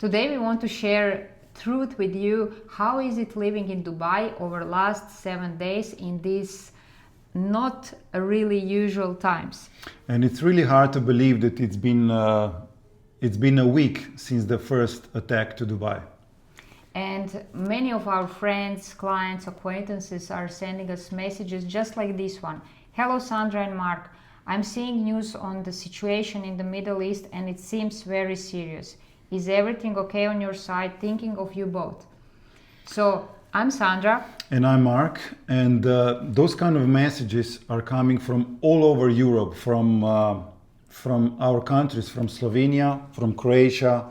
Today we want to share truth with you. How is it living in Dubai over last 7 days in these not really usual times? And it's really hard to believe that it's been a week since the first attack to Dubai. And many of our friends, clients, acquaintances are sending us messages just like this one. Hello Sandra and Mark. I'm seeing news on the situation in the Middle East and it seems very serious. Is everything okay on your side? Thinking of you both. So I'm Sandra. And I'm Mark. And those kind of messages are coming from all over Europe, from our countries, from Slovenia, from Croatia,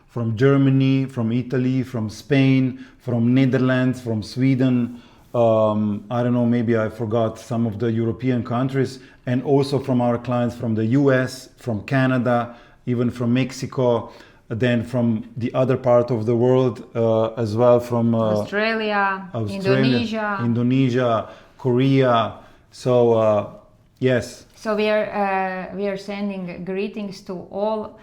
from Germany, from Italy, from Spain, from Netherlands, from Sweden. I don't know, maybe I forgot some of the European countries, and also from our clients from the US, from Canada, even from Mexico, then from the other part of the world as well, from Australia, Indonesia, Korea. So yes. So we are sending greetings to all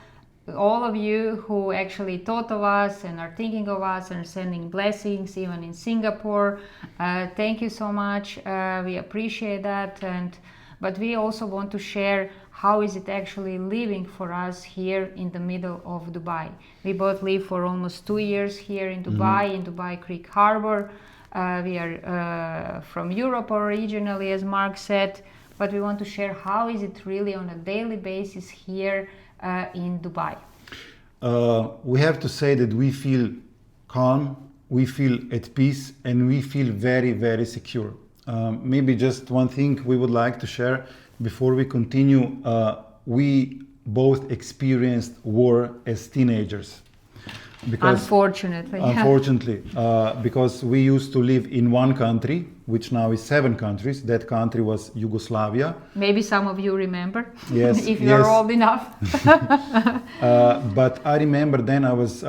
of you who actually thought of us and are thinking of us and sending blessings, even in Singapore. Thank you so much. We appreciate that. But we also want to share how is it actually living for us here in the middle of Dubai. We both live for almost 2 years here in Dubai, in Dubai Creek Harbour. We are from Europe originally, as Mark said, but we want to share how is it really on a daily basis here in Dubai. We have to say that we feel calm, we feel at peace, and we feel very, very secure. Maybe just one thing we would like to share before we continue. We both experienced war as teenagers. Unfortunately, because we used to live in one country, which now is 7 countries. That country was Yugoslavia. Maybe some of you remember, yes, if you are old enough. But I remember then I was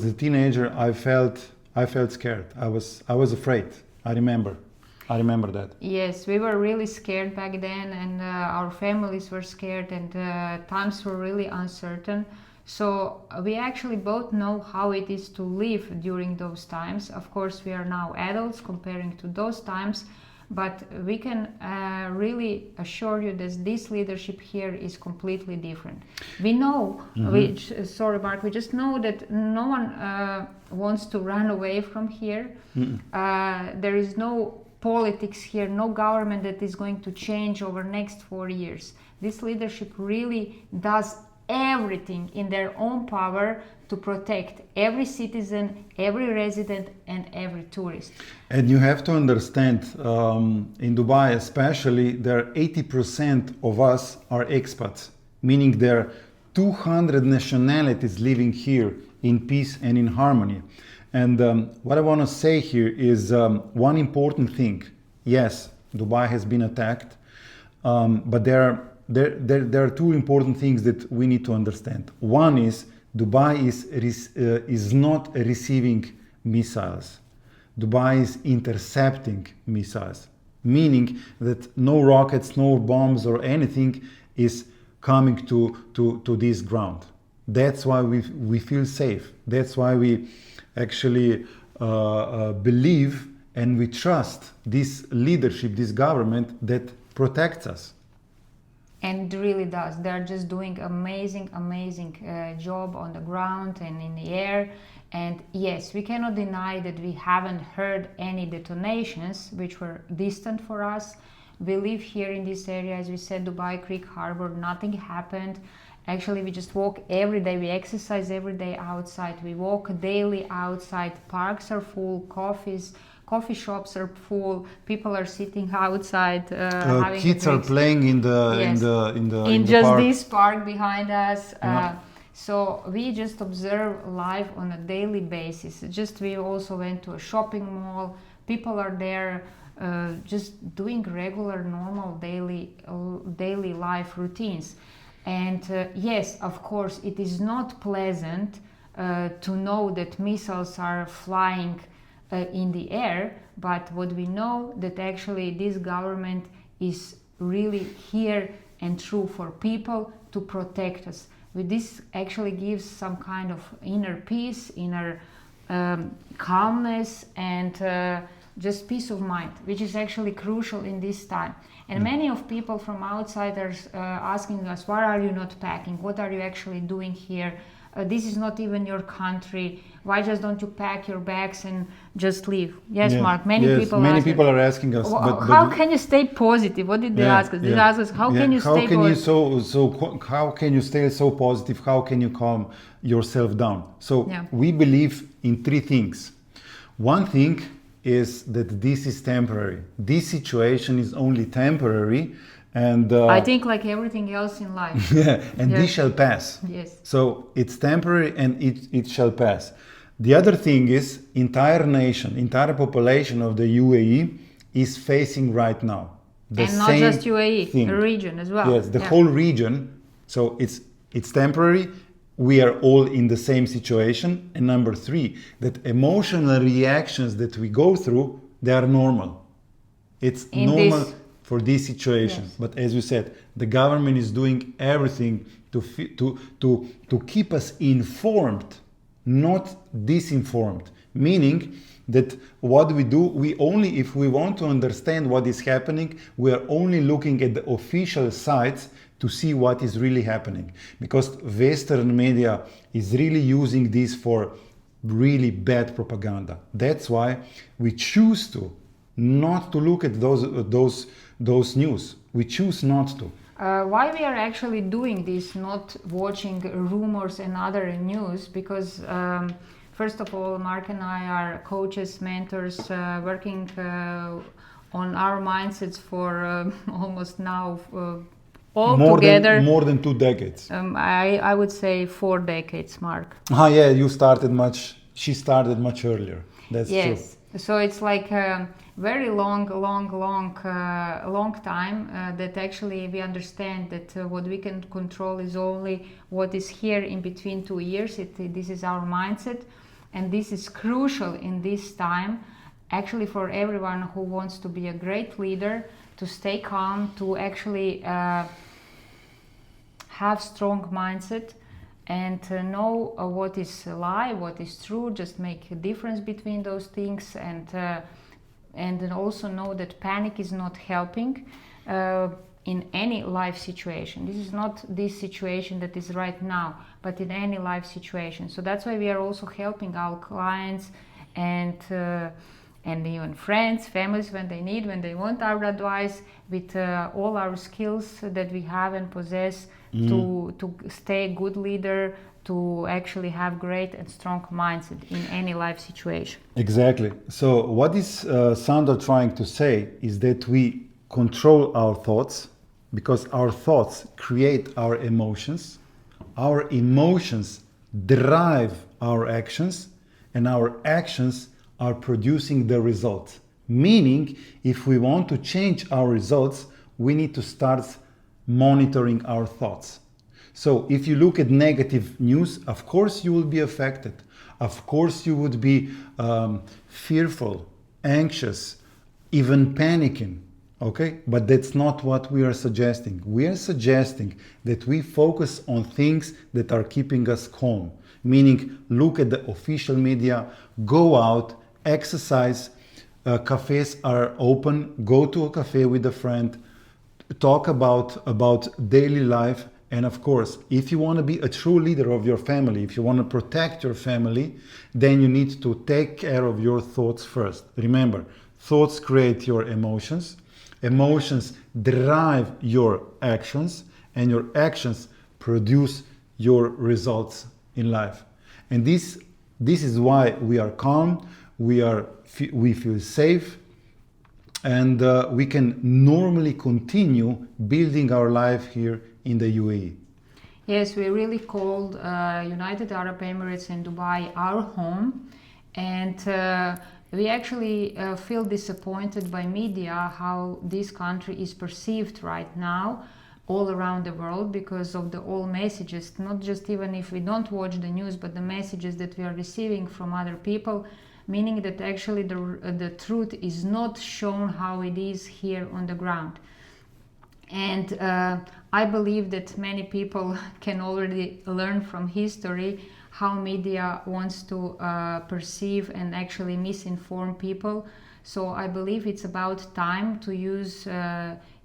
a teenager. I felt scared. I was afraid. I remember that. Yes, we were really scared back then, and our families were scared, and times were really uncertain. So we actually both know how it is to live during those times. Of course, we are now adults comparing to those times, but we can really assure you that this leadership here is completely different. We know, sorry Mark, we just know that no one wants to run away from here. There is no politics here, no government that is going to change over next 4 years. This leadership really does everything in their own power to protect every citizen, every resident, and every tourist. And you have to understand, in Dubai especially, there 80% of us are expats, meaning there are 200 nationalities living here in peace and in harmony. And what I want to say here is one important thing. Yes, Dubai has been attacked, but there are 2 important things that we need to understand. One is Dubai is not receiving missiles. Dubai is intercepting missiles, meaning that no rockets, no bombs or anything is coming to this ground. That's why we feel safe. That's why we actually believe and we trust this leadership, this government that protects us. And really does. They're just doing amazing job on the ground and in the air. And yes, we cannot deny that we haven't heard any detonations, which were distant for us. We live here in this area, as we said, Dubai Creek Harbour, nothing happened. Actually, we just walk every day, we exercise every day outside, we walk daily outside, parks are full, coffee shops are full, people are sitting outside, kids are playing in the just park. This park behind us. So we just observe life on a daily basis. We also went to a shopping mall, people are there just doing regular normal daily life routines. And yes, of course, it is not pleasant to know that missiles are flying in the air, but what we know that actually this government is really here and true for people to protect us. with this actually gives some kind of inner peace, inner calmness, and just peace of mind, which is actually crucial in this time. And many of people from outsiders asking us, why are you not packing? What are you actually doing here? This is not even your country. Why just don't you pack your bags and just leave? Yes, Mark, many people are asking us. How can you stay positive? What did they ask us? They asked us, how can you stay positive? How can you stay so positive? How can you calm yourself down? So we believe in three things. One thing is that this is temporary. This situation is only temporary. And I think like everything else in life. This shall pass. Yes. So it's temporary and it shall pass. The other thing is entire population of the UAE is facing right now the and not same just UAE, thing. the region as well. Yes, the whole region. So it's temporary. We are all in the same situation. And number three, that emotional reactions that we go through, they are normal. It's normal for this situation. Yes. But as you said, the government is doing everything to keep us informed, not disinformed. Meaning that what we do, if we want to understand what is happening, we are only looking at the official sites to see what is really happening. Because Western media is really using this for really bad propaganda. That's why we choose to not to look at those news. We choose not to. Why we are actually doing this, not watching rumors and other news, because first of all, Mark and I are coaches, mentors, working on our mindsets for almost now more than 2 decades. I would say 4 decades, Mark. She started much earlier. That's true. So it's like a very long time that actually we understand that what we can control is only what is here in between 2 years. This is our mindset, and this is crucial in this time, actually, for everyone who wants to be a great leader, to stay calm, to actually have strong mindset, and know what is a lie, what is true, just make a difference between those things, and then also know that panic is not helping in any life situation. This is not this situation that is right now, but in any life situation. So that's why we are also helping our clients and even friends, families when they want our advice, with all our skills that we have and possess to stay a good leader, to actually have great and strong mindset in any life situation. Exactly. So what is Sandra trying to say is that we control our thoughts, because our thoughts create our emotions drive our actions, and our actions are producing the results. Meaning, if we want to change our results, we need to start monitoring our thoughts. So if you look at negative news, of course you will be affected. Of course you would be fearful, anxious, even panicking. Okay, but that's not what we are suggesting. We are suggesting that we focus on things that are keeping us calm. Meaning, look at the official media, go out, exercise. Cafés are open. Go to a cafe with a friend. Talk about daily life. And of course, if you want to be a true leader of your family, if you want to protect your family, then you need to take care of your thoughts first. Remember, thoughts create your emotions. Emotions drive your actions, and your actions produce your results in life. And this is why we are calm, we feel safe, and we can normally continue building our life here in the UAE. Yes, we really called United Arab Emirates and Dubai our home, and we actually feel disappointed by media how this country is perceived right now all around the world, because of the all messages, not just even if we don't watch the news, but the messages that we are receiving from other people, meaning that actually the truth is not shown how it is here on the ground. And I believe that many people can already learn from history how media wants to perceive and actually misinform people. So I believe it's about time to use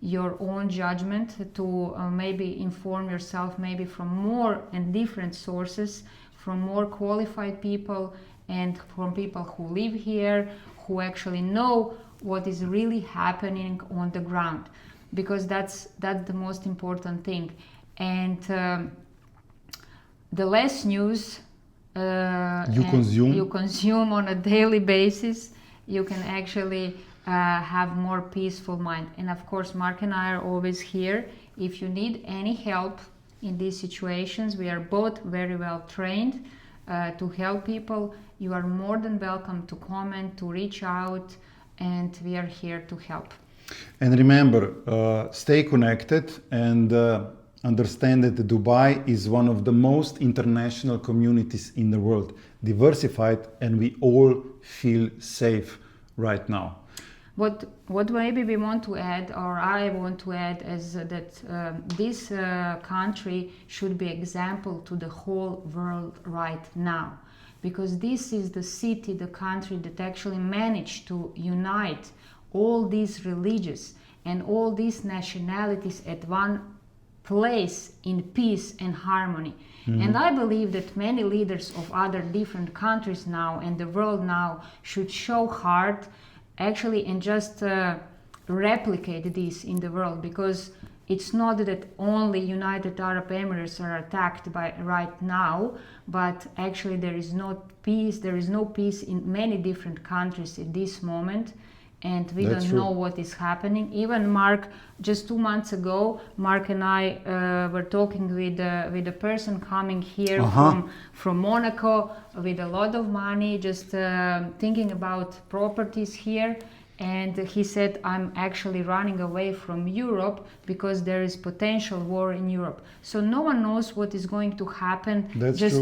your own judgment to maybe inform yourself maybe from more and different sources, from more qualified people and from people who live here, who actually know what is really happening on the ground, because that's the most important thing. And the less news you consume on a daily basis, you can actually have more peaceful mind. And of course, Mark and I are always here. If you need any help in these situations, we are both very well trained to help people. You are more than welcome to comment, to reach out, and we are here to help. And remember, stay connected and understand that Dubai is one of the most international communities in the world, diversified, and we all feel safe right now. What maybe we want to add, or I want to add, is that this country should be example to the whole world right now, because this is the city, the country that actually managed to unite all these religions and all these nationalities at one place in peace and harmony. Mm-hmm. And I believe that many leaders of other different countries now and the world now should show heart actually and just replicate this in the world, because it's not that only United Arab Emirates are attacked by right now, but actually there is no peace in many different countries at this moment. And we don't know what is happening. Even Mark, just 2 months ago, Mark and I were talking with a person coming here from Monaco with a lot of money, just thinking about properties here. And he said, I'm actually running away from Europe because there is potential war in Europe. So no one knows what is going to happen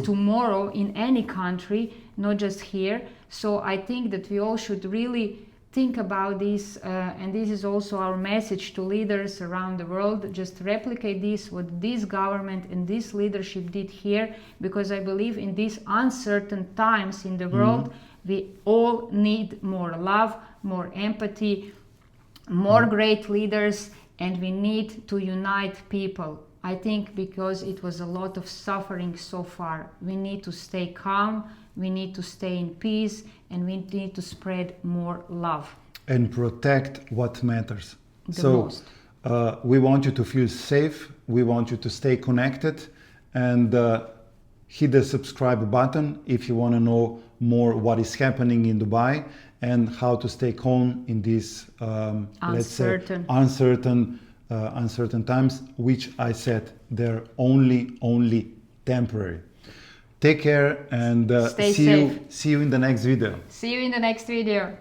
tomorrow in any country, not just here. So I think that we all should really think about this, and this is also our message to leaders around the world. Just replicate this, what this government and this leadership did here, because I believe in these uncertain times in the world, we all need more love, more empathy, more great leaders, and we need to unite people. I think because it was a lot of suffering so far, we need to stay calm, we need to stay in peace, and we need to spread more love. And protect what matters. The most. We want you to feel safe, we want you to stay connected, and hit the subscribe button if you want to know more what is happening in Dubai and how to stay calm in these uncertain times, which I said they're only temporary. Take care and stay safe. See you in the next video. See you in the next video.